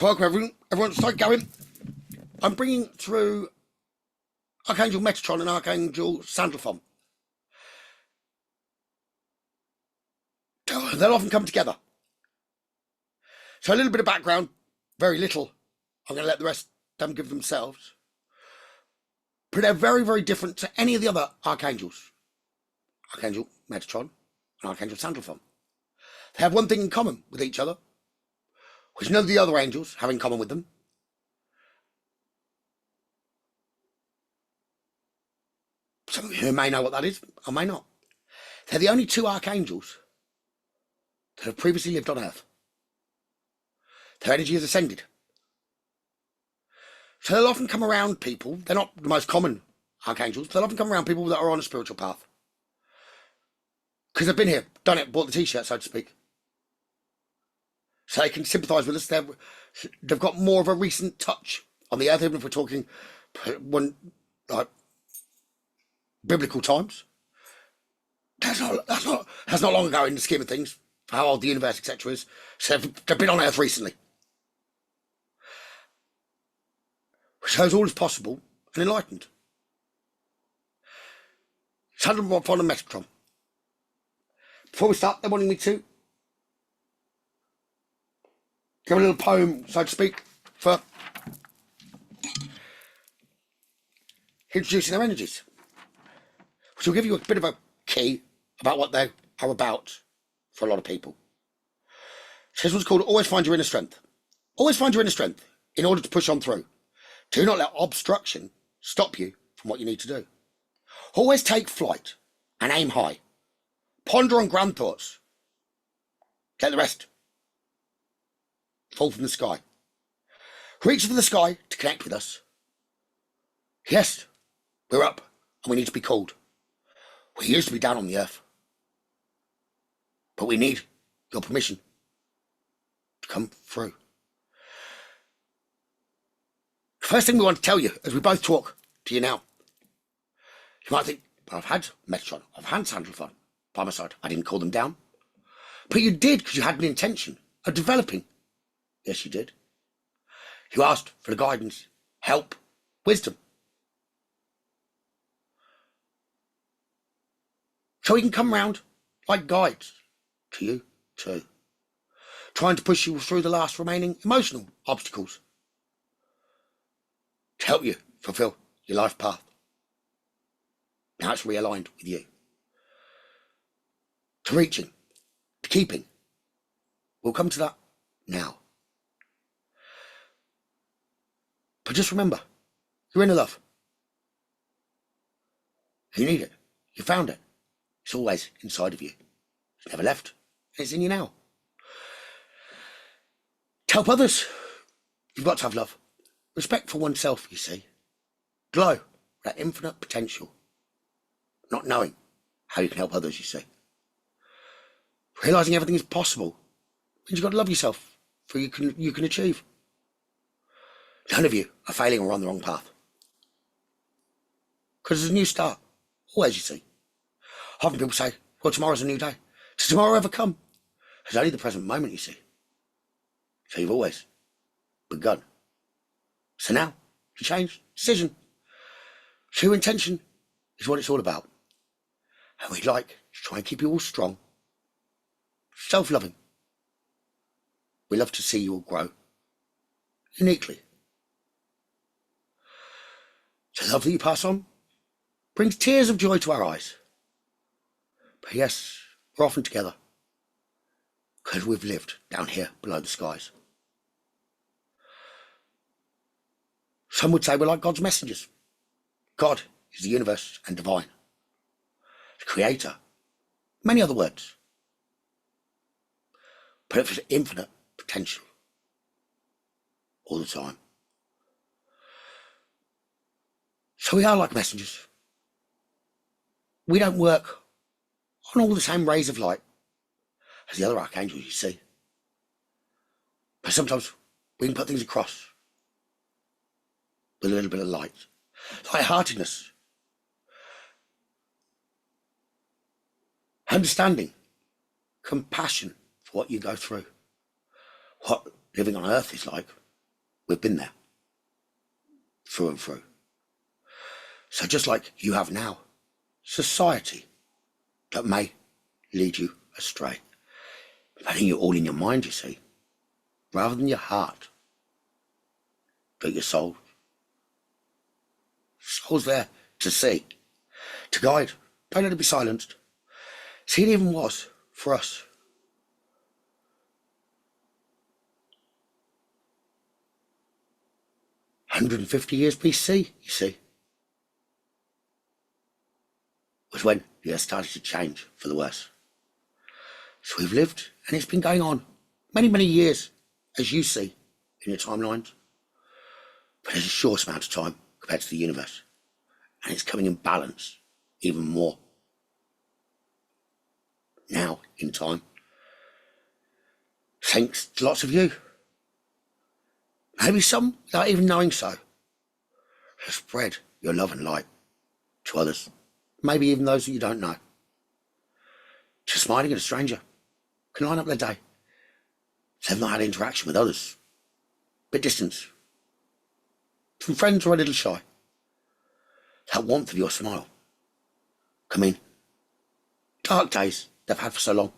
Welcome everyone, PsychicGavin. I'm bringing through Archangel Metatron and Archangel Sandalphon. They'll often come together. So a little bit of background, very little. I'm going to let the rest of them give themselves. But they're very, very different to any of the other archangels. Archangel Metatron and Archangel Sandalphon. They have one thing in common with each other, which none of the other angels have in common with them. Some of you may know what that is, or may not. They're the only two archangels that have previously lived on Earth. Their energy has ascended. So they'll often come around people, they're not the most common archangels, they'll often come around people that are on a spiritual path. Because they've been here, done it, bought the t-shirt, so to speak. So they can sympathise with us. They've got more of a recent touch on the earth, even if we're talking like biblical times. That's not long ago in the scheme of things, for how old the universe, etc. is. So they've been on Earth recently. Which shows all is possible and enlightened. Sandalphon and Metatron. Before we start, they're wanting me to give a little poem, so to speak, for introducing their energies, which will give you a bit of a key about what they are about for a lot of people. So this one's called Always Find Your Inner Strength. Always find your inner strength in order to push on through. Do not let obstruction stop you from what you need to do. Always take flight and aim high. Ponder on grand thoughts. Let the rest fall from the sky. Reach for the sky to connect with us. Yes, we're up and we need to be called. We used to be down on the earth. But we need your permission to come through. The first thing we want to tell you as we both talk to you now, you might think, well, I've had Metatron, I've had Sandalphon by my side. I didn't call them down. But you did, because you had an intention of developing. Yes, you did. You asked for the guidance, help, wisdom. So we can come round like guides to you too, trying to push you through the last remaining emotional obstacles to help you fulfill your life path. Now it's realigned with you. To reaching, to keeping. We'll come to that now. But just remember, you're in love. You need it. You found it. It's always inside of you. It's never left. It's in you now. To help others, you've got to have love. Respect for oneself, you see. Glow, that infinite potential. Not knowing how you can help others, you see. Realising everything is possible means you've got to love yourself for you can achieve. None of you are failing or on the wrong path. Because there's a new start. Always, you see. Often people say, well, tomorrow's a new day. Does tomorrow ever come? It's only the present moment, you see. So you've always begun. So now, you change decision. True intention is what it's all about. And we'd like to try and keep you all strong, self-loving. We love to see you all grow uniquely. The love that you pass on brings tears of joy to our eyes. But yes, we're often together because we've lived down here below the skies. Some would say we're like God's messengers. God is the universe and divine. The creator. Many other words. But it's infinite potential. All the time. So we are like messengers. We don't work on all the same rays of light as the other archangels you see. But sometimes we can put things across with a little bit of light. Lightheartedness. Understanding. Compassion for what you go through. What living on earth is like We've been there, through and through. So just like you have now, society that may lead you astray, putting you all in your mind, you see, rather than your heart, but your soul. Soul's there to see, to guide. Don't let it be silenced. See, it even was for us. $150 BC, you see, was when the earth started to change for the worse. So we've lived, and it's been going on many, many years, as you see in your timelines. But it's a short amount of time compared to the universe. And it's coming in balance even more now in time. Thanks to lots of you. Maybe some without even knowing so. To spread your love and light to others. Maybe even those that you don't know. Just smiling at a stranger can line up their day. So they've not had interaction with others. Bit distance. From friends who are a little shy. That warmth of your smile. Come in. Dark days they've had for so long.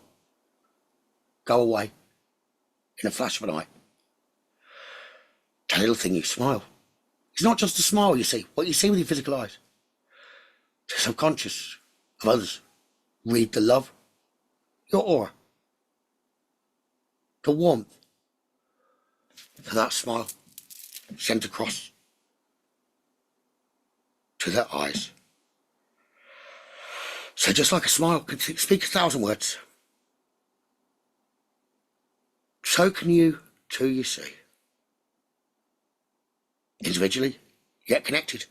Go away. In a flash of an eye. That little thing you smile. It's not just a smile, you see. What you see with your physical eyes. The subconscious of others. Read the love. Your aura. The warmth. For that smile. Sent across. To their eyes. So just like a smile can speak 1,000 words, so can you too, you see. Individually, yet connected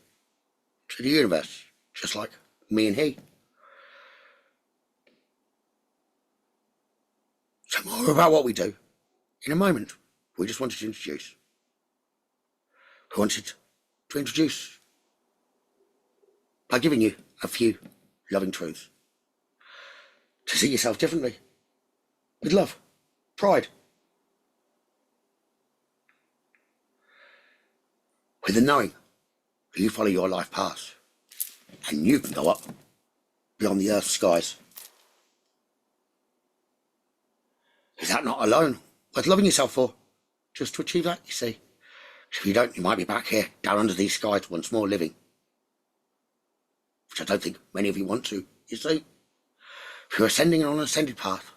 to the universe, just like me and he. So more about what we do in a moment. We just wanted to introduce. We wanted to introduce by giving you a few loving truths. To see yourself differently. With love. Pride. With the knowing that you follow your life path. And you can go up beyond the earth's skies. Is that not alone worth loving yourself for? Just to achieve that, you see. If you don't, you might be back here, down under these skies once more living. Which I don't think many of you want to, you see. If you're ascending on an ascended path,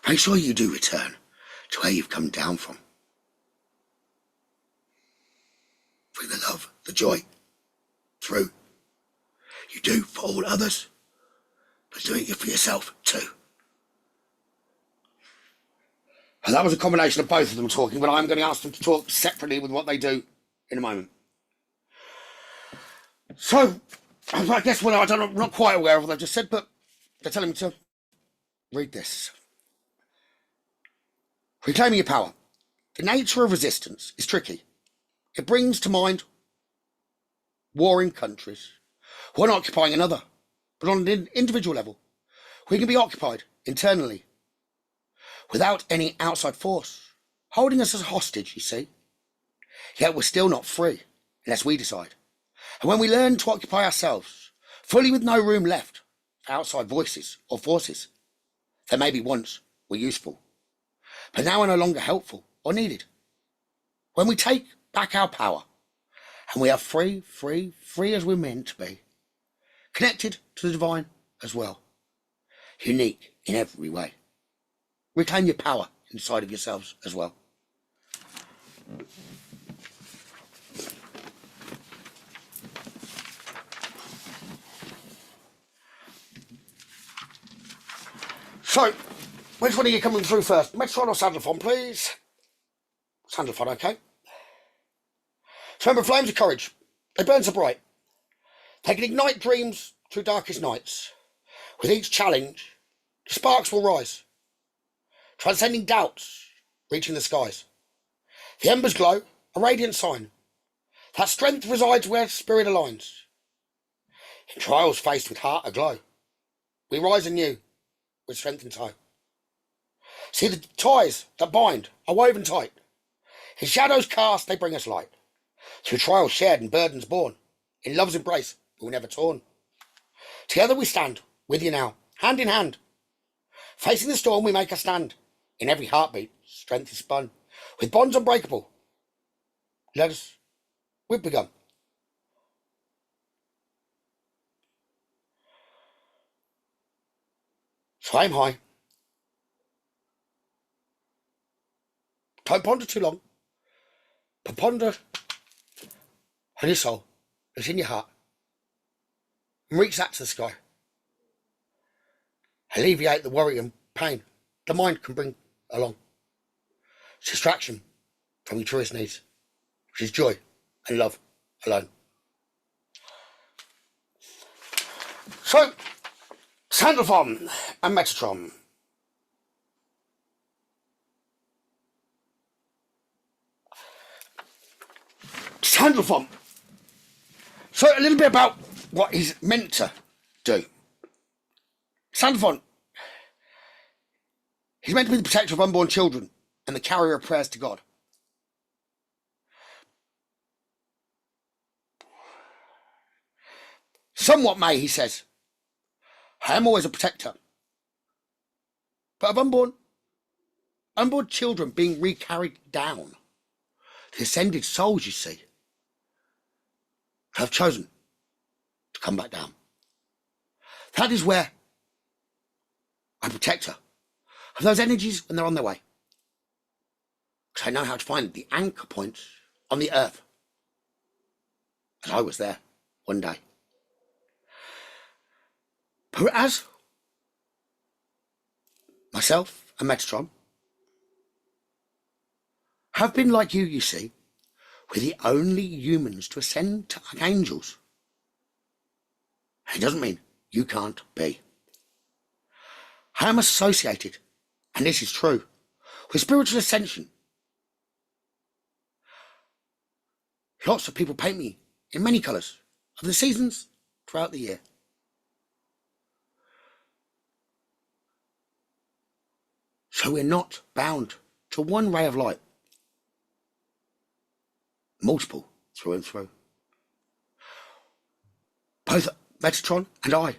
make sure you do return to where you've come down from. Bring the love, the joy, through. You do for all others, but doing it for yourself too. And that was a combination of both of them talking, but I'm going to ask them to talk separately with what they do in a moment. So, I guess, well, I'm not quite aware of what they've just said, but they're telling me to read this. Reclaiming your power. The nature of resistance is tricky. It brings to mind warring countries, one occupying another, but on an individual level, we can be occupied internally, without any outside force, holding us as a hostage, you see. Yet we're still not free, unless we decide. And when we learn to occupy ourselves, fully with no room left for outside voices or forces that maybe once were useful, but now are no longer helpful or needed. When we take back our power, and we are free as we're meant to be, connected to the divine as well, unique in every way. Reclaim your power inside of yourselves as well. So, which one are you coming through first? Metatron or Sandalphon, please? Sandalphon, okay. So remember, flames of courage. They burn so bright. They can ignite dreams through darkest nights. With each challenge, the sparks will rise, transcending doubts, reaching the skies. The embers glow, a radiant sign. That strength resides where spirit aligns. In trials faced with heart aglow, we rise anew, with strength in tow. See, the ties that bind are woven tight. In shadows cast, they bring us light. Through trials shared and burdens borne, in love's embrace, we're never torn. Together we stand, with you now, hand in hand. Facing the storm, we make a stand. In every heartbeat, strength is spun. With bonds unbreakable, let us, we've begun. So aim high. Don't ponder too long, but ponder on your soul that's in your heart and reach that to the sky. Alleviate the worry and pain the mind can bring along. It's distraction from your truest needs, which is joy and love alone. So, Sandalphon and Metatron. Sandalphon. So, a little bit about what he's meant to do. Sandalphon, he's meant to be the protector of unborn children and the carrier of prayers to God. Somewhat may, he says, I am always a protector, but of unborn children being recarried down, the ascended souls, you see, have chosen to come back down. That is where I'm a protector of those energies when they're on their way. Because I know how to find the anchor points on the earth. And I was there one day. But as myself and Metatron have been like you see, we're the only humans to ascend to archangels. It doesn't mean you can't be. I am associated, and this is true, with spiritual ascension. Lots of people paint me in many colours of the seasons throughout the year. So we're not bound to one ray of light. Multiple through and through. Both Metatron and I,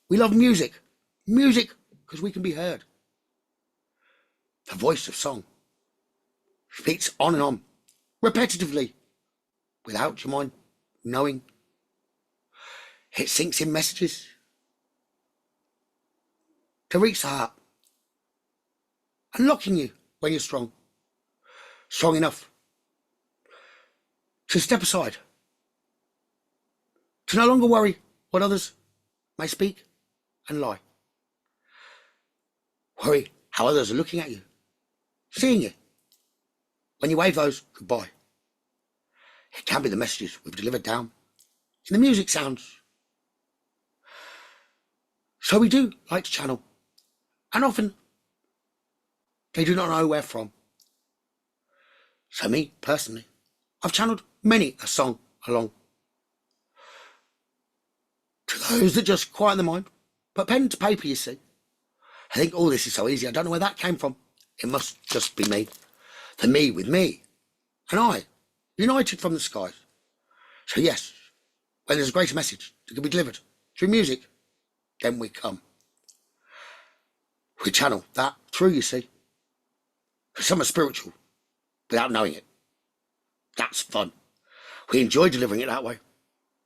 we love music. Music because we can be heard. The voice of song speaks on and on, repetitively, without your mind knowing. It sinks in messages to reach the heart, unlocking you when you're strong enough to step aside, to no longer worry what others may speak and lie. Worry how others are looking at you, seeing you, when you wave those goodbye. It can be the messages we've delivered down in the music sounds. So we do like to channel, and often they do not know where from. So me, personally, I've channeled many a song along. To those that just quiet the mind, put pen to paper, you see. I think all this is so easy, I don't know where that came from. It must just be me. The me with me, and I, united from the skies. So yes, when there's a greater message that can be delivered through music, then we come. We channel that through, you see. Because some are spiritual without knowing it. That's fun. We enjoy delivering it that way.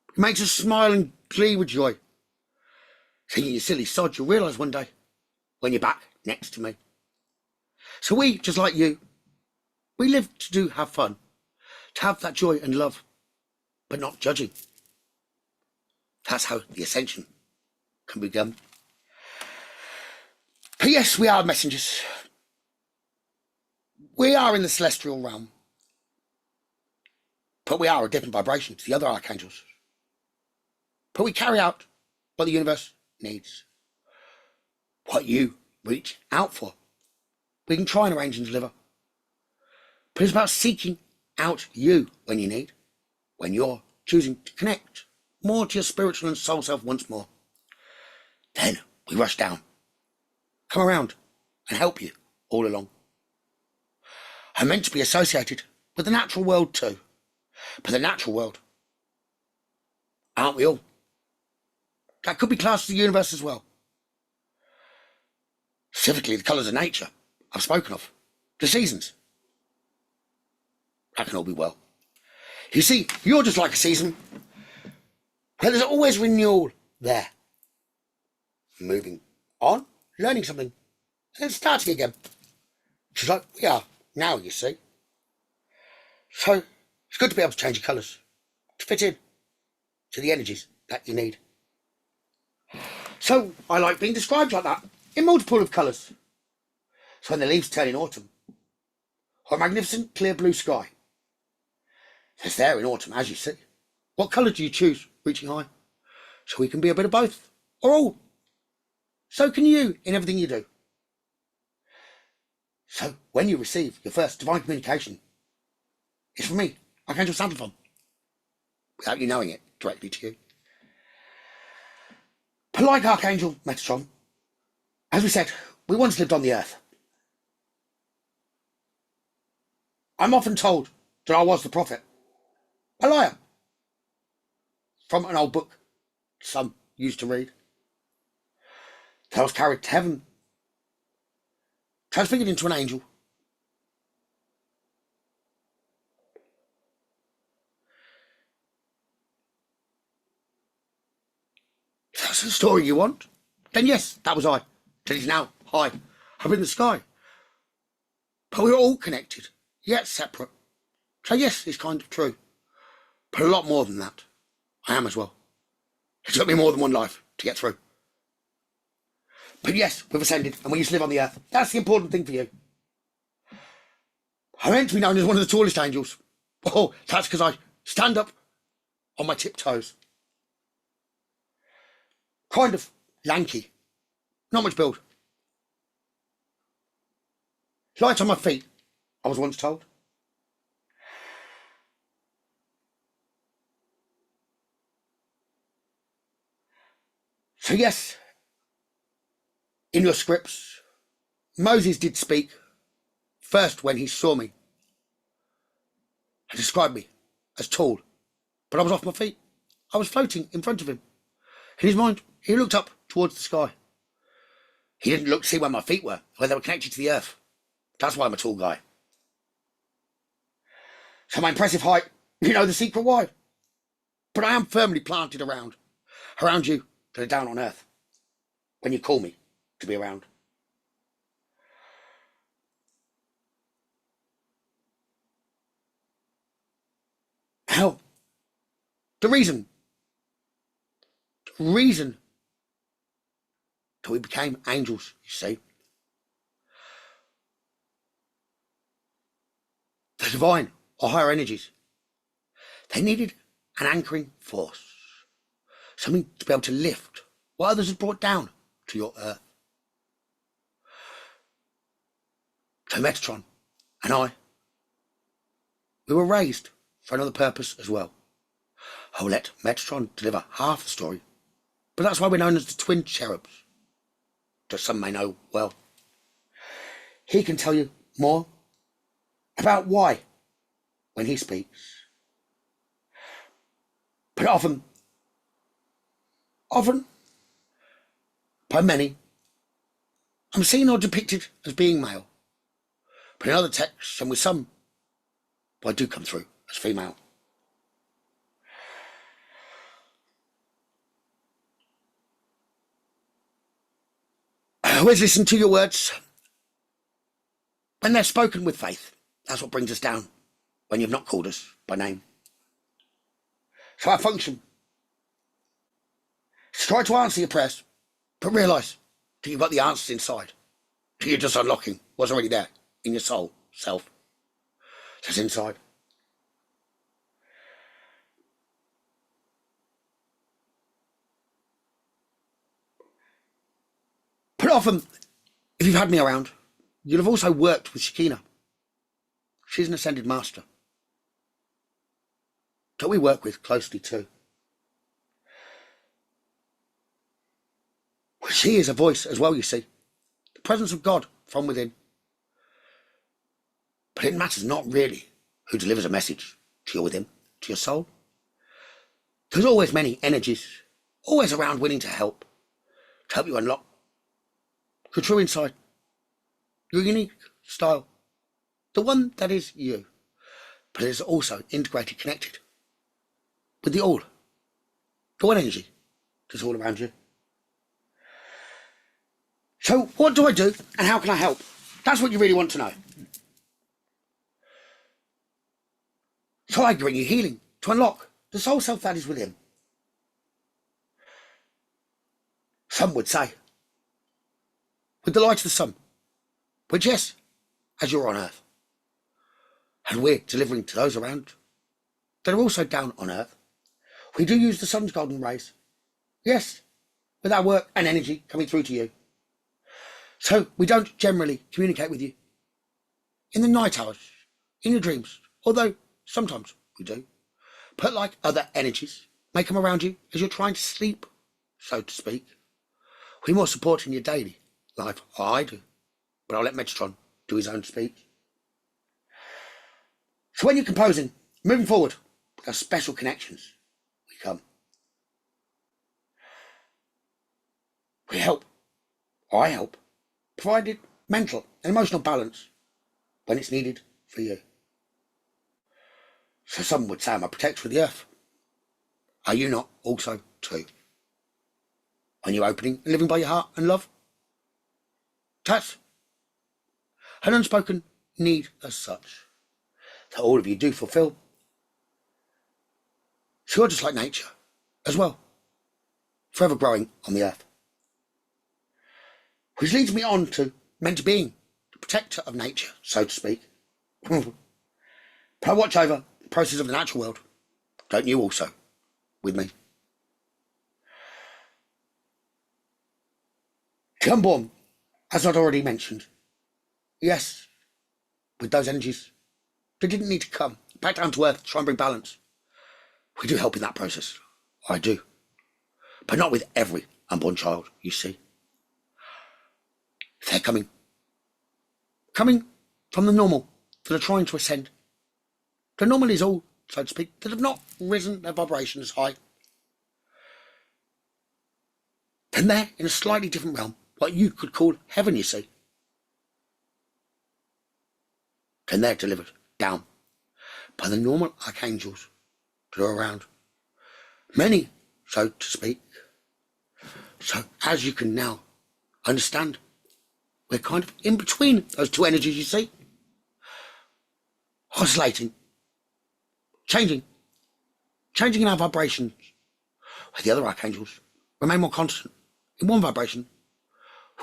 It makes us smile and glee with joy. Thinking you silly sod, you'll realise one day when you're back next to me. So we, just like you, we live to have fun, to have that joy and love, but not judging. That's how the ascension can begin. But yes, we are messengers. We are in the celestial realm, but we are a different vibration to the other archangels. But we carry out what the universe needs, what you reach out for. We can try and arrange and deliver, but it's about seeking out you when you need, when you're choosing to connect more to your spiritual and soul self once more. Then we rush down, come around and help you all along. I'm meant to be associated with the natural world too. But the natural world, aren't we all? That could be classed as the universe as well. Specifically, the colours of nature I've spoken of. The seasons. That can all be well. You see, you're just like a season where there's always renewal there. Moving on, learning something, and then starting again. Just like we are now, you see. So, it's good to be able to change your colours, to fit in to the energies that you need. So, I like being described like that, in multiple of colours. So when the leaves turn in autumn, or a magnificent clear blue sky, it's there in autumn, as you see. What colour do you choose, reaching high? So we can be a bit of both, or all. So can you in everything you do. So when you receive your first divine communication, it's from me, Archangel Sandalphon, without you knowing it directly to you. But like Archangel Metatron, as we said, we once lived on the earth. I'm often told that I was the prophet. A liar. From an old book some used to read. That I was carried to heaven, transfigured into an angel. If that's the story you want, then yes, that was I. Till he's now high, up in the sky. But we were all connected, yet separate. So yes, it's kind of true. But a lot more than that. I am as well. It took me more than one life to get through. But yes, we've ascended and we used to live on the earth. That's the important thing for you. I'm meant to be known as one of the tallest angels. Oh, that's because I stand up on my tiptoes. Kind of lanky. Not much build. Light on my feet, I was once told. So yes, in your scripts, Moses did speak first when he saw me and described me as tall, but I was off my feet. I was floating in front of him. In his mind, he looked up towards the sky. He didn't look to see where my feet were, where they were connected to the earth. That's why I'm a tall guy. So my impressive height, you know the secret why. But I am firmly planted around you that are down on earth, when you call me to be around. Now, the reason that we became angels, you see, the divine or higher energies, they needed an anchoring force, something to be able to lift what others had brought down to your earth. So Metatron and I, we were raised for another purpose as well. I'll let Metatron deliver half the story, but that's why we're known as the twin cherubs, that some may know well. He can tell you more about why when he speaks. But often, by many, I'm seen or depicted as being male. But in other texts, and with some, I do come through as female. I always listen to your words when they're spoken with faith. That's what brings us down when you've not called us by name. So our function is to try to answer your prayers, but realise that you've got the answers inside. That you're just unlocking what's already there in your soul, self, that's inside. But often, if you've had me around, you'll have also worked with Shekinah. She's an ascended master that we work with closely too. Well, she is a voice as well, you see. The presence of God from within. But it matters not really who delivers a message to your within, to your soul. There's always many energies, always around willing to help you unlock your true inside, your unique style, the one that is you, but it is also integrated, connected with the all, the one energy that's all around you. So what do I do and how can I help? That's what you really want to know. So I bring you healing to unlock the soul self that is within. Some would say, with the light of the sun, which yes, as you're on earth, and we're delivering to those around that are also down on earth, we do use the sun's golden rays, yes, with our work and energy coming through to you. So we don't generally communicate with you in the night hours, in your dreams, although sometimes we do, but like other energies may come around you as you're trying to sleep, so to speak. We're more supporting your daily life, I do, but I'll let Metatron do his own speak. So when you're composing, moving forward, those special connections, we come. We help, or I help, provided mental and emotional balance when it's needed for you. So some would say I'm a protector of the earth. Are you not also too? When you're opening and living by your heart and love? That's an unspoken need as such that all of you do fulfill. So you're just like nature as well, forever growing on the earth. Which leads me on to meant to being the protector of nature, so to speak. But I watch over the process of the natural world. Don't you also, with me? The unborn, as I'd already mentioned, yes, with those energies, they didn't need to come back down to earth to try and bring balance. We do help in that process, I do. But not with every unborn child, you see. They're coming from the normal that are trying to ascend. The normal is all, so to speak, that have not risen their vibration as high. Then they're in a slightly different realm, what you could call heaven, you see. Then they're delivered down by the normal archangels that are around. Many, so to speak. So as you can now understand, we're kind of in between those two energies, you see. Oscillating. Changing in our vibrations. Where the other archangels remain more constant in one vibration.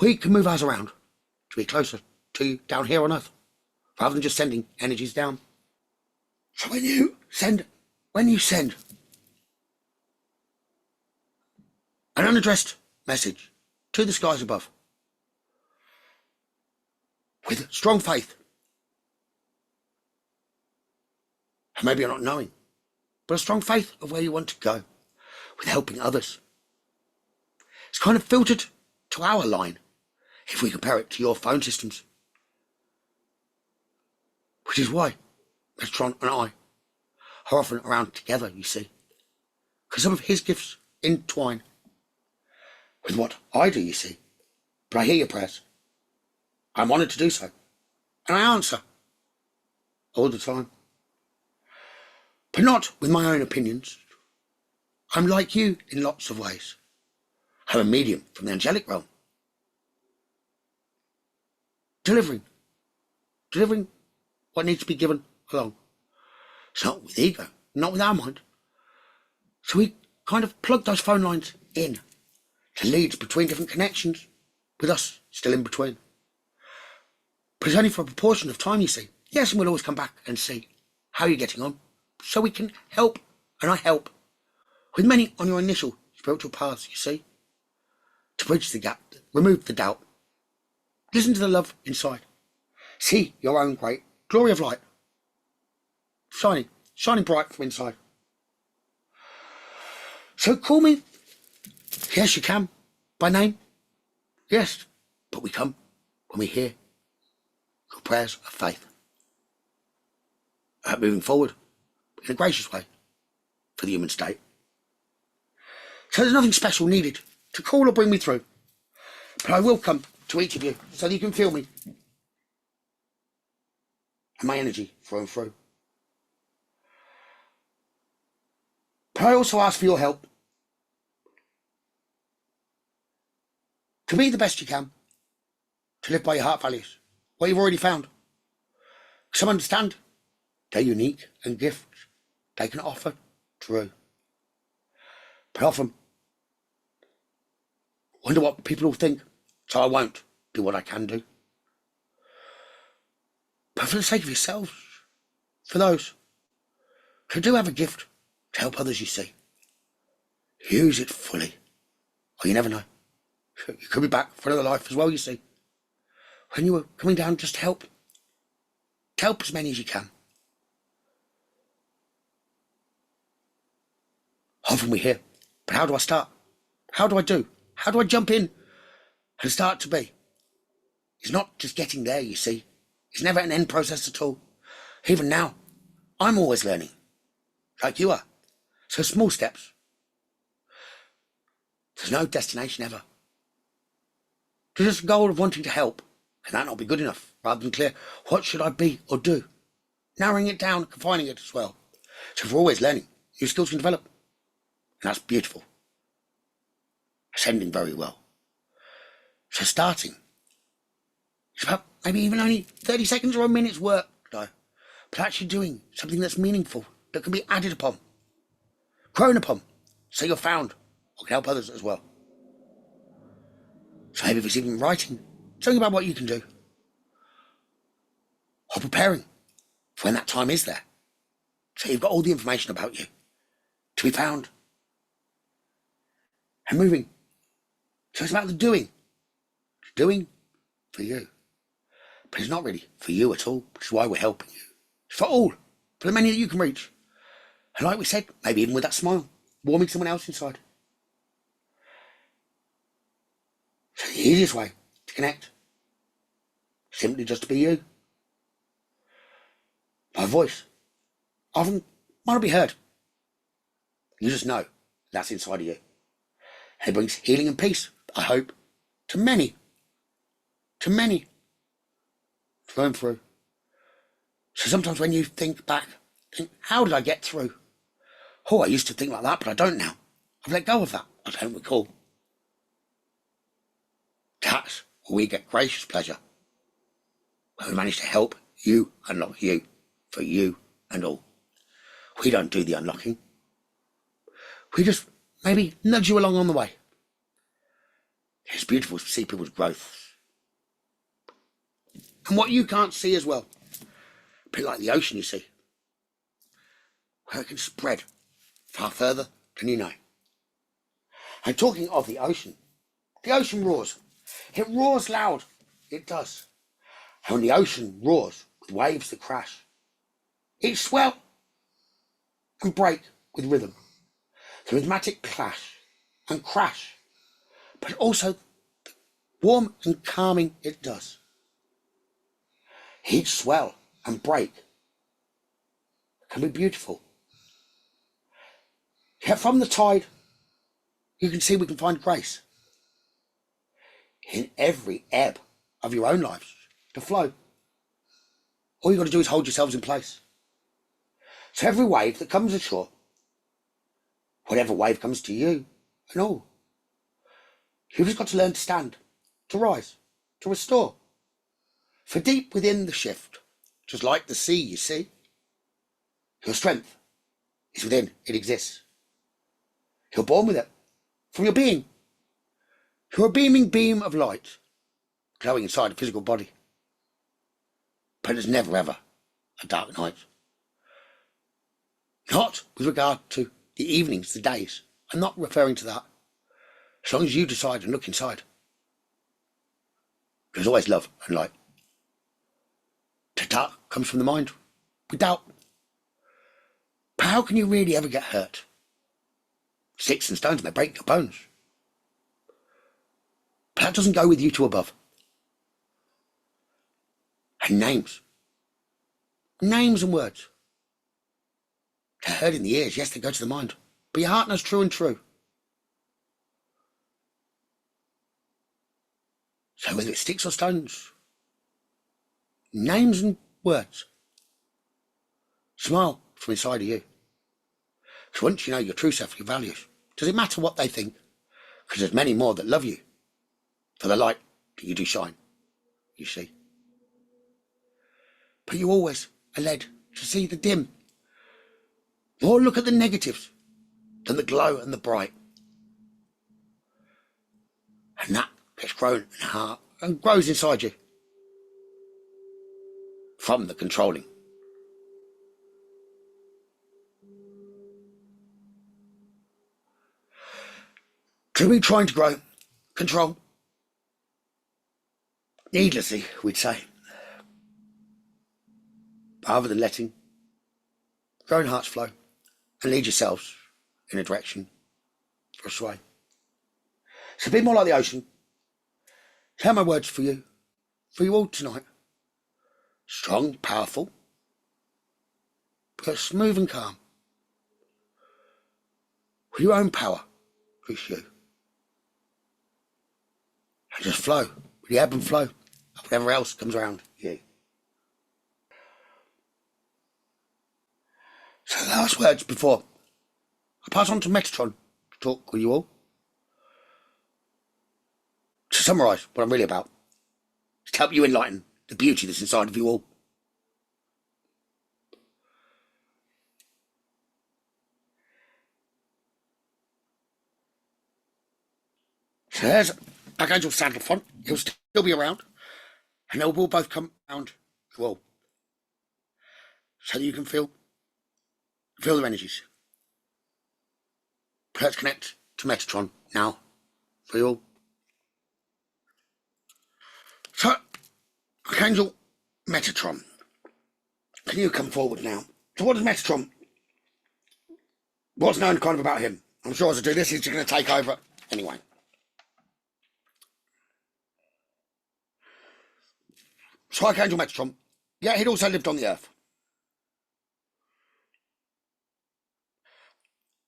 We can move ours around to be closer to you down here on earth, rather than just sending energies down. So when you send an unaddressed message to the skies above, with strong faith, and maybe you're not knowing, but a strong faith of where you want to go, with helping others, it's kind of filtered to our line, if we compare it to your phone systems. Which is why Metatron and I are often around together, you see. Because some of his gifts entwine with what I do, you see. But I hear your prayers. I'm honoured to do so. And I answer all the time. But not with my own opinions. I'm like you in lots of ways. I'm a medium from the angelic realm. Delivering what needs to be given along. It's not with ego, not with our mind. So we kind of plug those phone lines in to leads between different connections, with us still in between. But it's only for a proportion of time, you see. Yes, and we'll always come back and see how you're getting on, so we can help, and I help, with many on your initial spiritual paths, you see, to bridge the gap, remove the doubt, listen to the love inside, see your own great glory of light, shining bright from inside. So call me. Yes, you can, by name. Yes, but we come when we hear your prayers of faith. moving forward in a gracious way for the human state. So there's nothing special needed to call or bring me through. But I will come to each of you so that you can feel me and my energy through and through. But I also ask for your help to be the best you can, to live by your heart values, what you've already found. Some understand they're unique and gifts they can offer through. But often, wonder what people will think, so I won't do what I can do. But for the sake of yourselves, for those who do have a gift to help others, you see, use it fully, or you never know. You could be back for another life as well, you see. When you were coming down just to help as many as you can. Often we hear, but how do I start? How do I do? How do I jump in and start to be? It's not just getting there, you see. It's never an end process at all. Even now, I'm always learning, like you are. So small steps. There's no destination ever. There's just a goal of wanting to help. Can that not be good enough? Rather than clear, what should I be or do? Narrowing it down, confining it as well. So if we're always learning, new skills can develop. And that's beautiful. Ascending very well. So starting, it's about maybe even only 30 seconds or a minute's work, but actually doing something that's meaningful, that can be added upon, grown upon, so you're found, or can help others as well. So maybe if it's even writing, something about what you can do, or preparing for when that time is there. So you've got all the information about you to be found and moving. So it's about the doing for you. But it's not really for you at all, which is why we're helping you. It's for all, for the many that you can reach. And like we said, maybe even with that smile, warming someone else inside. So the easiest way to connect, simply just to be you. My voice often might not be heard. You just know that's inside of you. And it brings healing and peace, I hope, to many, through and through. So sometimes when you think back, how did I get through? Oh, I used to think like that, but I don't now. I've let go of that. I don't recall. That's where we get gracious pleasure. Where we manage to help you unlock you, for you and all. We don't do the unlocking. We just maybe nudge you along on the way. It's beautiful to see people's growth. And what you can't see as well. A bit like the ocean, you see. Where it can spread far further than you know. And talking of the ocean roars. It roars loud. It does. And when the ocean roars with waves that crash, it swell and break with rhythm. The rhythmic clash and crash, but also warm and calming it does. Each swell and break can be beautiful. Yet from the tide, you can see we can find grace in every ebb of your own lives to flow. All you've got to do is hold yourselves in place. So every wave that comes ashore, whatever wave comes to you and all, you've just got to learn to stand, to rise, to restore. For deep within the shift, just like the sea, you see, your strength is within, it exists. You're born with it, from your being. You're a beaming beam of light, glowing inside a physical body. But there's never ever a dark night. Not with regard to the evenings, the days. I'm not referring to that. As long as you decide and look inside. There's always love and light. The dark comes from the mind, with doubt. But how can you really ever get hurt? Sticks and stones may break your bones. But that doesn't go with you to above. And names and words. They're heard in the ears, yes, they go to the mind. But your heart knows true and true. So whether it's sticks or stones, names and words, smile from inside of you. Because once you know your true self, your values, does it matter what they think? Because there's many more that love you for the light that you do shine, you see. But you always are led to see the dim, or look at the negatives than the glow and the bright. And that gets grown in the heart and grows inside you from the controlling. To be trying to grow, control, needlessly, we'd say, rather than letting your own hearts flow and lead yourselves in a direction for a sway. So be more like the ocean. Hear my words for you all tonight. Strong, powerful, but smooth and calm. With your own power, it's you. And just flow with the ebb and flow of whatever else comes around you. So the last words before I pass on to Metatron to talk with you all. To summarise what I'm really about, is to help you enlighten the beauty that's inside of you all. So there's Archangel Sandalphon. He'll still be around, and they will both come around you all, so that you can feel their energies. But let's connect to Metatron now for you all. So, Archangel Metatron, can you come forward now? So what does Metatron, what's known kind of about him? I'm sure as I do this, he's going to take over anyway. So Archangel Metatron, yeah, he'd also lived on the earth.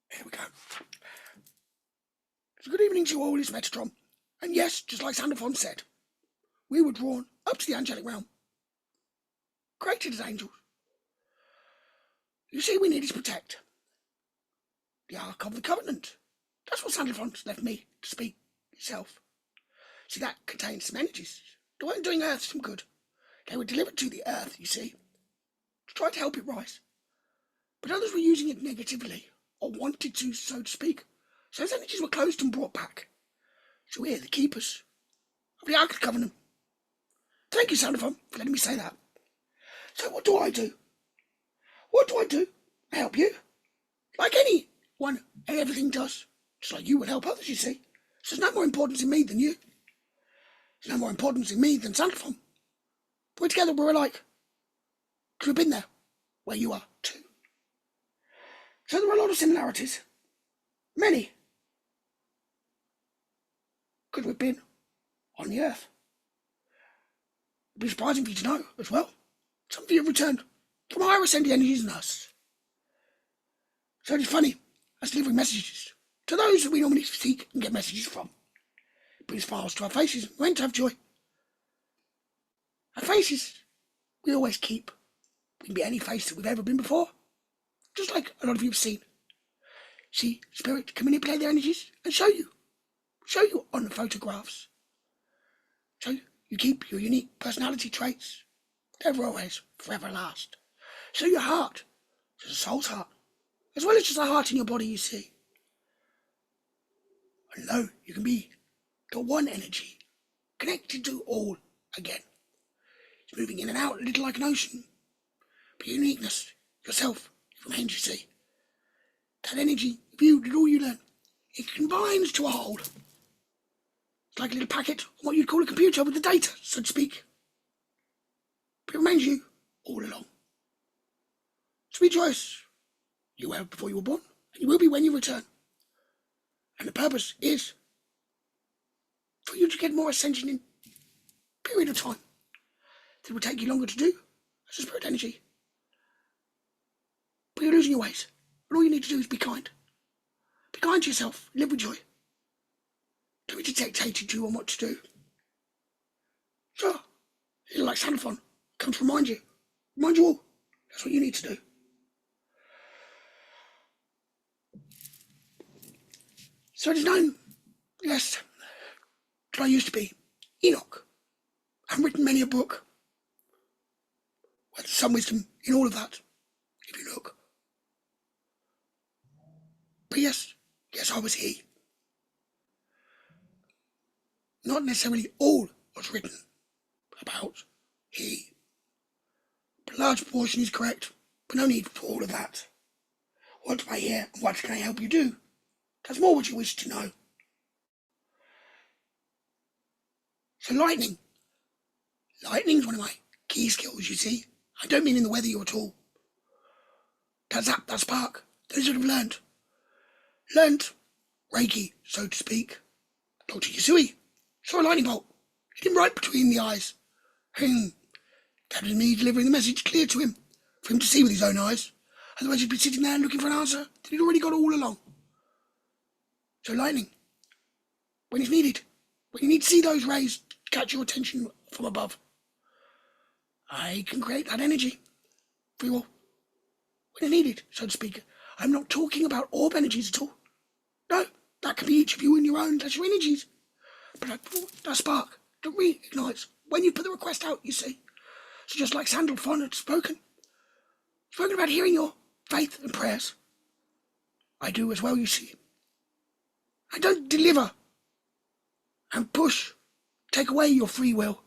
Here we go. So good evening to you all, it's Metatron. And yes, just like Sandalphon said, we were drawn up to the angelic realm, created as angels. You see, we needed to protect the Ark of the Covenant. That's what Sandalphon's left me to speak itself. See, that contains some energies that weren't doing Earth some good. They were delivered to the Earth, you see, to try to help it rise. But others were using it negatively, or wanted to, so to speak. So those energies were closed and brought back. So we're the keepers of the Ark of the Covenant. Thank you, Sandalphon, for letting me say that. So what do I do? What do I do? I help you. Like anyone and everything does. Just like you would help others, you see. So there's no more importance in me than you. There's no more importance in me than Sandalphon. We're together, we're alike. Because we've been there, where you are too. So there are a lot of similarities. Many. Because we've been on the earth. It'd be surprising for you to know as well. Some of you have returned from higher ascended energies than us. So it's funny, us delivering messages to those that we normally seek and get messages from. It brings smiles to our faces. We're meant to have joy. Our faces, we always keep. We can be any face that we've ever been before. Just like a lot of you have seen. See, spirit can manipulate their energies and show you on the photographs. So you keep your unique personality traits. They're always forever last. So your heart, just a soul's heart, as well as just a heart in your body, you see. And know you can be the one energy, connected to all again. It's moving in and out a little like an ocean. But your uniqueness, yourself, it remains, you see. That energy, if you did all you learn, it combines to a whole. It's like a little packet on what you'd call a computer with the data, so to speak. But it remains you all along. So be joyous. You were before you were born, and you will be when you return. And the purpose is for you to get more ascension in a period of time that will take you longer to do as a spirit energy. But you're losing your ways. And all you need to do is be kind. Be kind to yourself. Live with joy. Don't be dictated to on what to do. Sure, it's like Sandalphon. Come to remind you. Remind you all. That's what you need to do. So it is known, yes, that I used to be Enoch. I've written many a book. Well, there's some wisdom in all of that, if you look. But yes, I was he. Not necessarily all was written about he. But a large portion is correct, but no need for all of that. What do I hear and what can I help you do? That's more what you wish to know. So lightning. Lightning's one of my key skills, you see. I don't mean in the weather you at all. That's spark. Those that have learned Reiki, so to speak. Dr. Yusui saw a lightning bolt. Hit him right between the eyes. That was me delivering the message clear to him, for him to see with his own eyes. Otherwise he'd be sitting there looking for an answer that he'd already got all along. So lightning, when it's needed, when you need to see those rays catch your attention from above, I can create that energy for you all. When it's needed, so to speak. I'm not talking about orb energies at all. No, that can be each of you in your own, that's your energies. But that spark that reignites when you put the request out, you see. So just like Sandalphon had spoken about hearing your faith and prayers, I do as well, you see. I don't deliver and push, take away your free will.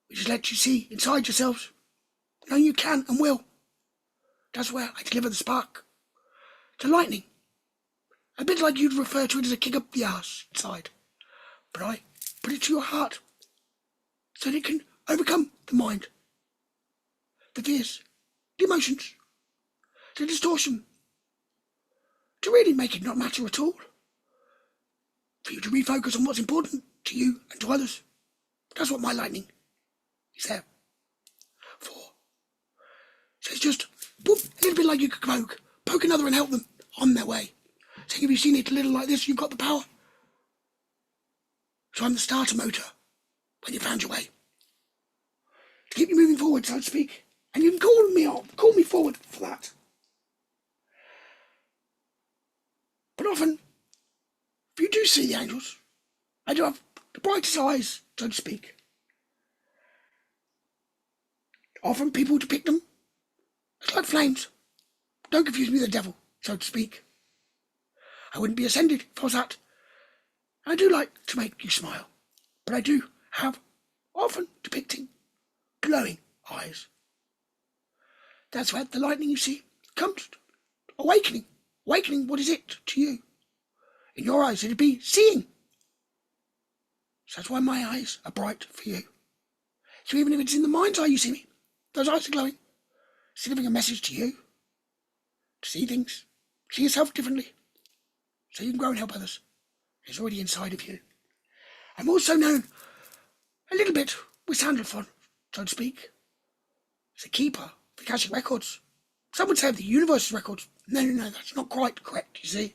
We just let you see inside yourselves, knowing you can and will. That's where I deliver the spark. To lightning. A bit like you'd refer to it as a kick up the arse inside. But I put it to your heart so that it can overcome the mind, the fears, the emotions, the distortion, to really make it not matter at all. For you to refocus on what's important to you and to others. That's what my lightning is there for. So it's just whoop, a little bit like you could poke another and help them on their way. So if you've seen it a little like this, you've got the power. So I'm the starter motor when you found your way. To keep you moving forward, so to speak. And you can call me forward for that. But often, if you do see the angels, I do have the brightest eyes, so to speak. Often people depict them as like flames. Don't confuse me with the devil, so to speak. I wouldn't be ascended if I was that. I do like to make you smile, but I do have often depicting glowing eyes. That's where the lightning, you see, comes. Awakening. Awakening, what is it to you? In your eyes, it'd be seeing. So that's why my eyes are bright for you. So even if it's in the mind's eye you see me, those eyes are glowing. It's delivering a message to you. To see things. See yourself differently. So you can grow and help others. It's already inside of you. I'm also known a little bit with Sandalphon, so to speak. As a keeper of the Akashic records. Some would say of the universe's records. No, that's not quite correct, you see.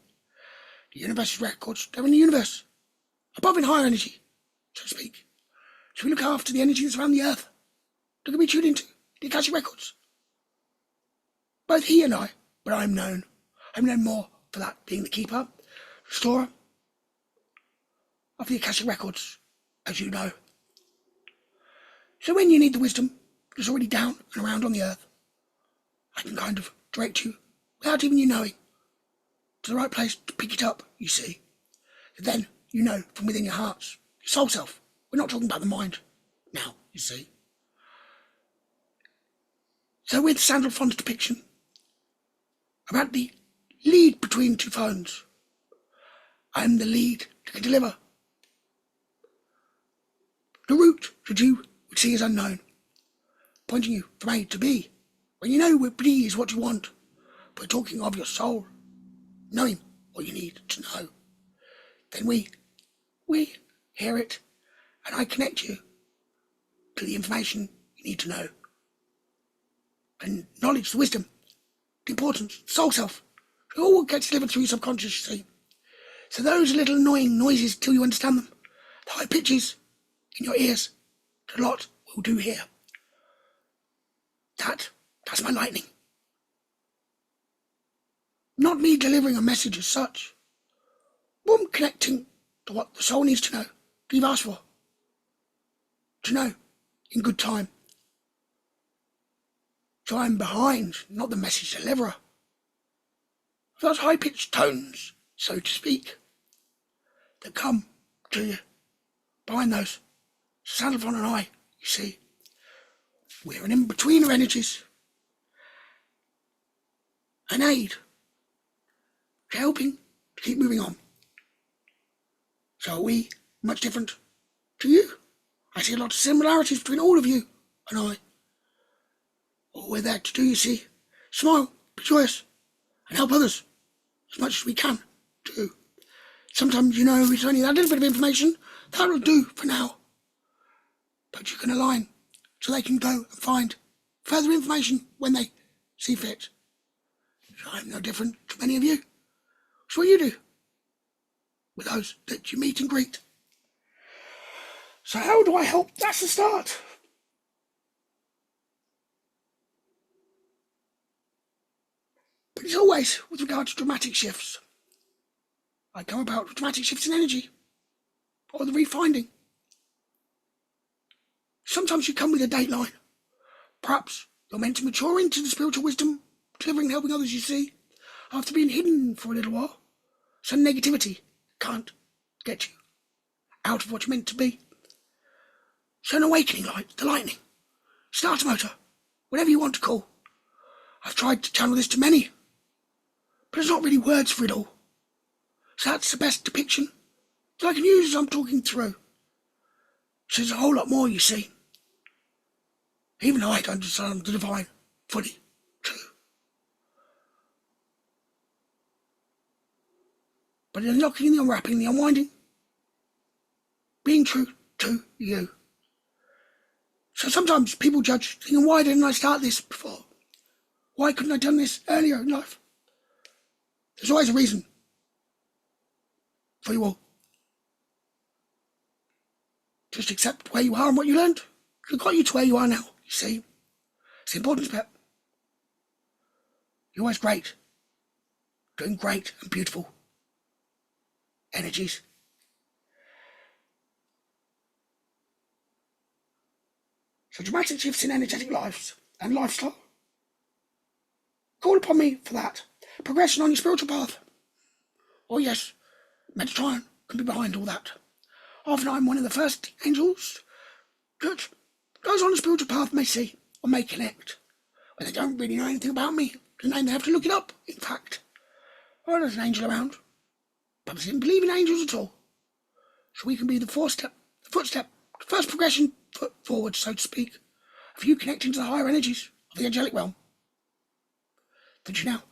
The universe's records, they're in the universe. Above in higher energy, so to speak. So we look after the energy that's around the earth. That can be tuned into the Akashic records. Both he and I, but I'm known more for that being the keeper, restorer of the Akashic records, as you know. So when you need the wisdom that's already down and around on the earth, I can kind of direct you, without even you knowing, to the right place to pick it up, you see. And then you know from within your hearts, your soul self. We're not talking about the mind now, you see. So with Sandalphon's depiction about the lead between two phones, I'm the lead that can deliver the route that you would see as unknown, pointing you from A to B, when you know B is what you want, but talking of your soul, knowing what you need to know. Then we hear it, and I connect you to the information you need to know. And knowledge, the wisdom, the importance, the soul self. It all gets delivered through your subconscious, you see. So those little annoying noises till you understand them, the high pitches in your ears, a lot will do here. That's my lightning. Not me delivering a message as such, but I'm connecting to what the soul needs to know, that you've asked for. To know, in good time. So I'm behind, not the message deliverer. Those high-pitched tones, so to speak, that come to you, behind those, Sandalphon and I, you see, we're an in-betweener energies, an aid, helping to keep moving on. So are we much different to you? I see a lot of similarities between all of you and I. All we're there to do, you see, smile, be joyous, and help others as much as we can do. Sometimes, you know, it's only that little bit of information that'll do for now. But you can align so they can go and find further information when they see fit. So I'm no different to many of you. It's what you do with those that you meet and greet. So how do I help? That's the start. But it's always with regard to dramatic shifts. I come about with dramatic shifts in energy, or the refinding. Sometimes you come with a dateline. Perhaps you're meant to mature into the spiritual wisdom, delivering and helping others, you see, after being hidden for a little while. So negativity can't get you out of what you're meant to be. So an awakening light, the lightning, starter motor, whatever you want to call. I've tried to channel this to many, but there's not really words for it all. So that's the best depiction that I can use as I'm talking through. So there's a whole lot more, you see. Even I don't understand the divine fully, too. But the unlocking, the unwrapping, the unwinding, being true to you. So sometimes people judge, thinking, why didn't I start this before? Why couldn't I have done this earlier in life? There's always a reason for you all. Just accept where you are and what you learned. It got you to where you are now, you see. It's the important step. You're always great. Doing great and beautiful energies. So dramatic shifts in energetic lives and lifestyle. Call upon me for that. Progression on your spiritual path. Oh yes, Metatron can be behind all that. Often I'm one of the first angels that those on the spiritual path may see or may connect. When they don't really know anything about me, the name they have to look it up, in fact. Or there's an angel around. But I didn't believe in angels at all. So we can be the footstep, the first progression foot forward, so to speak, of you connecting to the higher energies of the angelic realm. That you now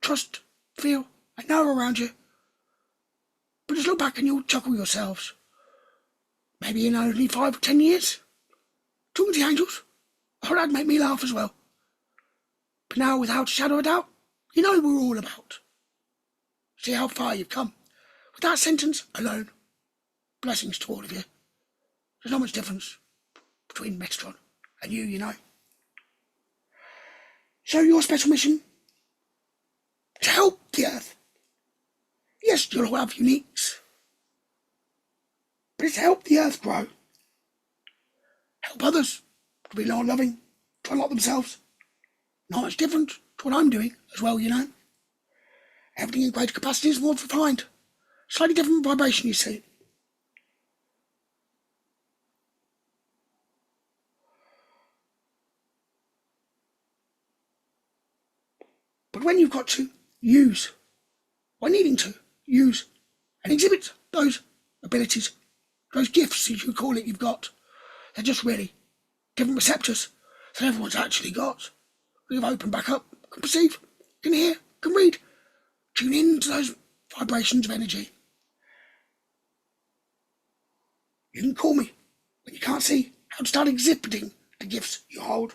trust, feel, and know around you. But just look back and you'll chuckle yourselves. Maybe in only 5 or 10 years, talking to the angels, oh, that'd make me laugh as well. But now, without a shadow of doubt, you know we're all about. See how far you've come. With that sentence alone, blessings to all of you. There's not much difference between Metatron and you know. So your special mission is to help the Earth. Yes, you'll all have uniques, but it's to help the Earth grow. Help others to be more loving, to unlock themselves. Not much different to what I'm doing as well, you know. Everything in greater capacity is more refined. Slightly different vibration, you see. But when you've got to use, or needing to use and exhibit those abilities, those gifts, as you call it, you've got, they're just really different receptors that everyone's actually got. You've opened back up, can perceive, can hear, can read, tune in to those vibrations of energy. You can call me when you can't see how to start exhibiting the gifts you hold,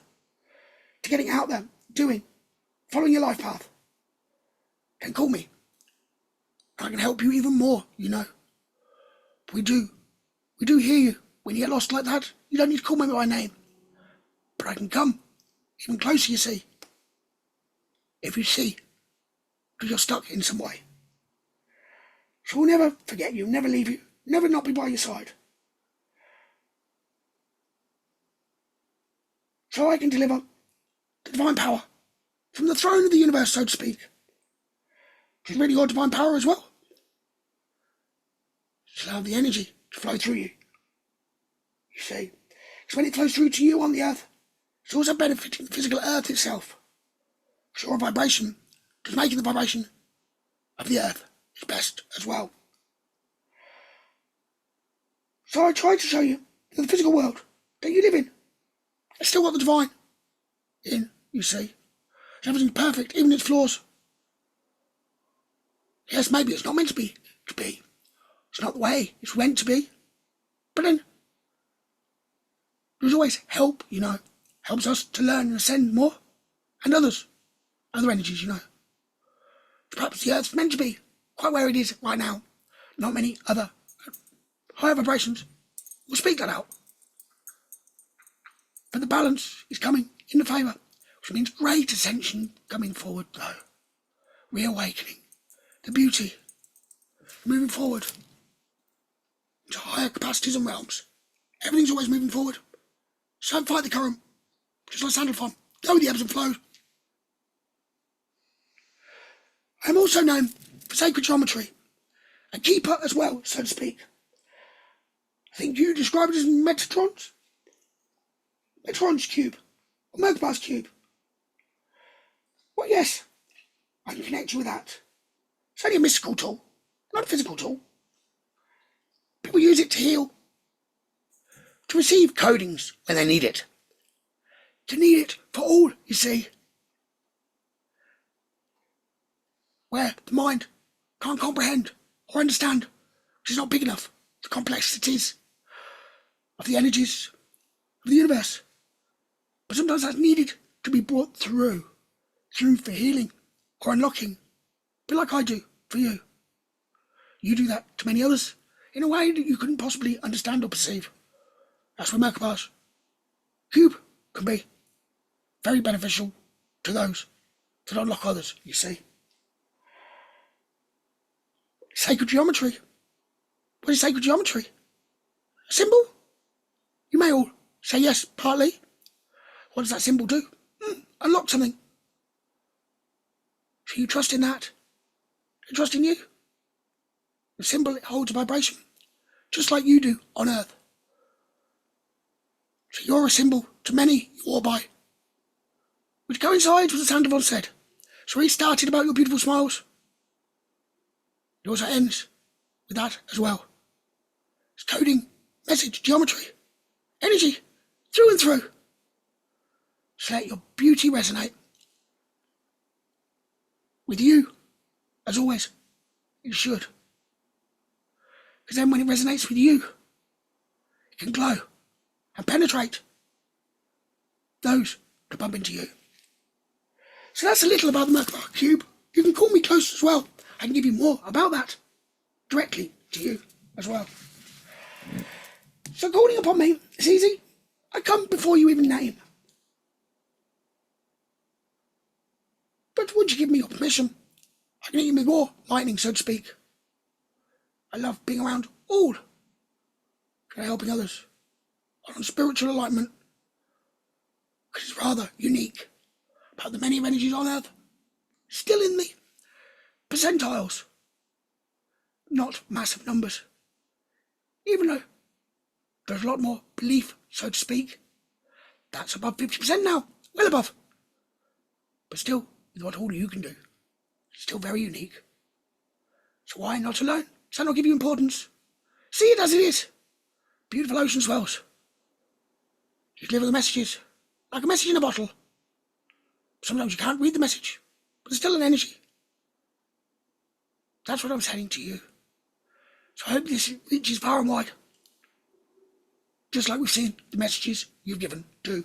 to getting out there, doing following your life path, then call me. I can help you even more, you know. We do hear you. When you get lost like that, you don't need to call me by name. But I can come even closer, you see. If you see that you're stuck in some way. So we'll never forget you, never leave you, never not be by your side. So I can deliver the divine power from the throne of the universe, so to speak. Which is really your divine power as well. Just allow the energy to flow through you. You see, because when it flows through to you on the earth, it's also benefiting the physical earth itself. Because your vibration is making the vibration of the earth is best as well. So I try to show you that the physical world that you live in has still got the divine in, you see. Everything's perfect, even its flaws. Yes, maybe it's not meant to be. It's not the way it's meant to be. But then, there's always help, you know. Helps us to learn and ascend more. And other energies, you know. Perhaps the Earth's meant to be quite where it is right now. Not many other higher vibrations will speak that out. But the balance is coming in the favour, which means great ascension coming forward, though. Reawakening. The beauty. Moving forward into higher capacities and realms. Everything's always moving forward. So don't fight the current. Just like Sandalphon. Go with the ebbs and flows. I'm also known for sacred geometry. A keeper as well, so to speak. I think you describe it as Metatrons. Metatron's cube. Or Merkabah's cube. Well, yes. I can connect you with that. It's only a mystical tool. Not a physical tool. People use it to heal. To receive codings when they need it. To need it for all, you see. Where the mind can't comprehend or understand, which is not big enough, the complexities of the energies of the universe. But sometimes that's needed to be brought through for healing or unlocking, a bit like I do for you. You do that to many others in a way that you couldn't possibly understand or perceive. That's where Merkabah's cube can be very beneficial to those that unlock others, you see. Sacred geometry. What is sacred geometry? A symbol? You may all say yes, partly. What does that symbol do? Unlock something. So you trust in that. You trust in you. The symbol, it holds a vibration, just like you do on Earth. So you're a symbol to many you all by, which coincides with what Sandalphon said. So he started about your beautiful smiles. It also ends with that as well. It's coding, message, geometry, energy, through and through. So let your beauty resonate with you, as always. It should. Because then when it resonates with you, it can glow and penetrate those that bump into you. So that's a little about the Merkabah cube. You can call me close as well. I can give you more about that directly to you as well. So calling upon me is easy. I come before you even name. But would you give me your permission? I can hit you with more lightning, so to speak. I love being around all, helping others on spiritual alignment, because it's rather unique about the many energies on Earth still in the percentiles, not massive numbers. Even though there's a lot more belief, so to speak, that's above 50% now, well above. But still, with what all you can do, it's still very unique. So why not alone? Does that not give you importance? See it as it is. Beautiful ocean swells. You deliver the messages like a message in a bottle. Sometimes you can't read the message, but there's still an energy. That's what I'm saying to you. So I hope this reaches far and wide. Just like we've seen the messages you've given too.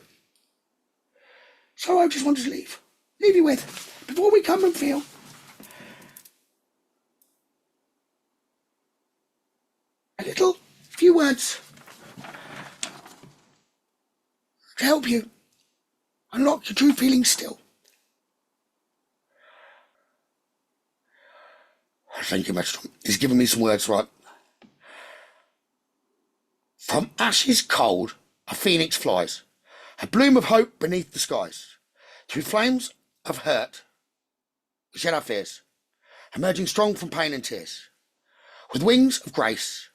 So I just wanted to leave leave you with, before we come and feel a little few words to help you unlock your true feelings still. Thank you, Metatron. He's given me some words, right? From ashes cold, a phoenix flies, a bloom of hope beneath the skies. Through flames of hurt, we shed our fears, emerging strong from pain and tears. With wings of grace,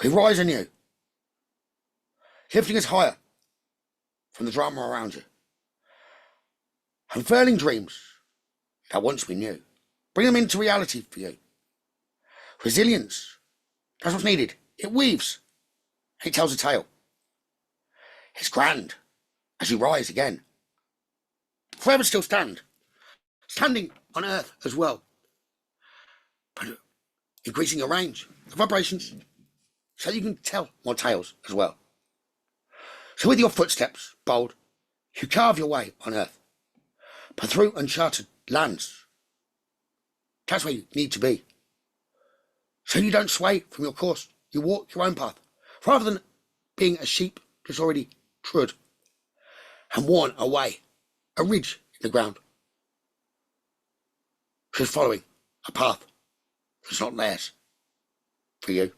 we rise anew, lifting us higher from the drama around you, unfurling dreams that once we knew. Bring them into reality for you. Resilience, that's what's needed. It weaves, it tells a tale. It's grand as you rise again. Forever still stand, standing on earth as well, but increasing your range of vibrations so you can tell more tales as well. So with your footsteps bold, you carve your way on earth, but through uncharted lands. That's where you need to be. So you don't sway from your course, you walk your own path, rather than being a sheep that's already trod and worn away, a ridge in the ground. Just following a path that's not theirs for you.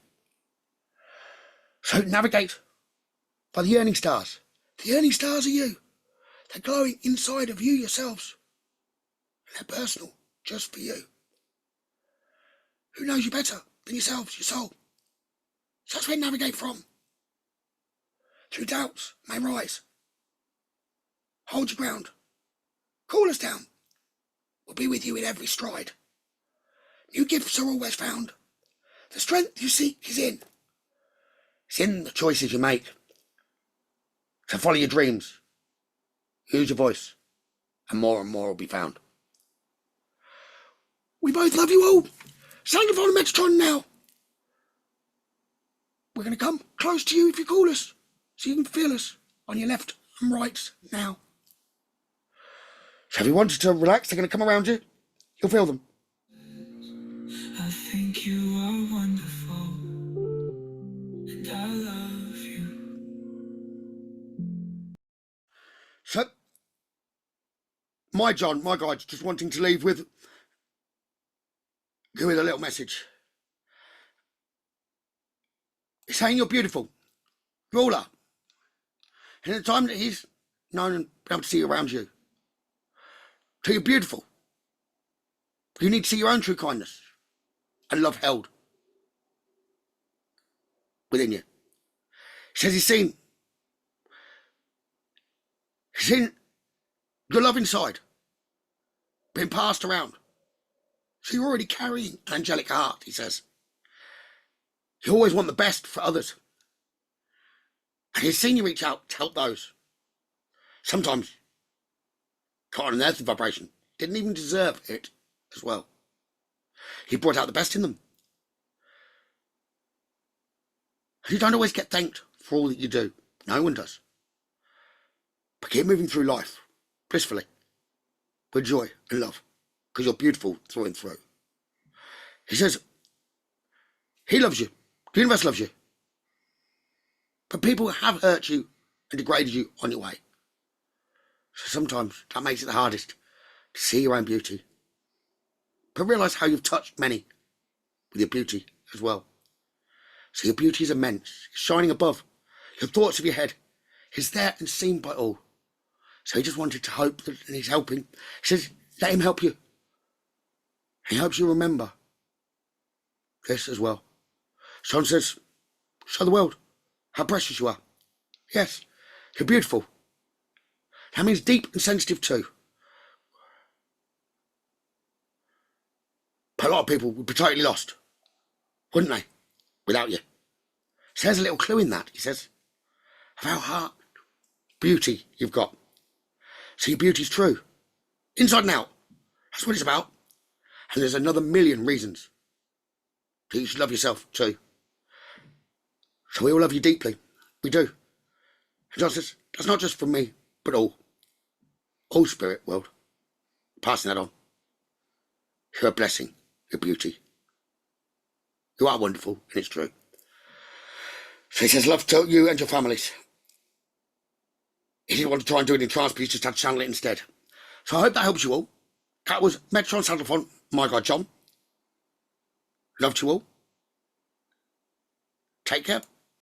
So navigate by the yearning stars. The yearning stars are you. They're glowing inside of you yourselves. And they're personal, just for you. Who knows you better than yourselves, your soul? So that's where you navigate from. Through doubts may rise. Hold your ground. Cool us down. We'll be with you in every stride. New gifts are always found. The strength you seek is in. It's in the choices you make. So follow your dreams. Use your voice. And more will be found. We both love you all. Sandalphon and Metatron now. We're going to come close to you if you call us, so you can feel us on your left and right now. So if you wanted to relax, they're going to come around you. You'll feel them. I think you are wonderful, and I love you. So, my guide's just wanting to leave with a little message. He's saying you're beautiful. You all are. And at the time that he's known and been able to see around you. So you're beautiful. You need to see your own true kindness and love held within you. He says he's seen your love inside being passed around. So you're already carrying an angelic heart, he says. You always want the best for others. And he's seen you reach out to help those. Sometimes caught on an earthly vibration. Didn't even deserve it as well. He brought out the best in them. And you don't always get thanked for all that you do. No one does. But keep moving through life, blissfully, with joy and love, because you're beautiful through and through. He says, he loves you. The universe loves you. But people have hurt you and degraded you on your way. So sometimes that makes it the hardest to see your own beauty. But realise how you've touched many with your beauty as well. So your beauty is immense. It's shining above your thoughts of your head. It's there and seen by all. So he just wanted to hope that, and he's helping. He says, let him help you. He hopes you remember this as well. Sean says, show the world how precious you are. Yes, you're beautiful. That means deep and sensitive too. But a lot of people would be totally lost, wouldn't they, without you? So there's a little clue in that, he says, of how heart beauty you've got. So your beauty's true, inside and out. That's what it's about. And there's another million reasons that you should love yourself too. So we all love you deeply. We do. And John says, that's not just from me, but all spirit world. Passing that on. You're a blessing, you're beauty. You are wonderful, and it's true. So he says, love to you and your families. He didn't want to try and do it in trance, but he just had to channel it instead. So I hope that helps you all. That was Metatron Sandalphon, my God, John. Love to you all. Take care.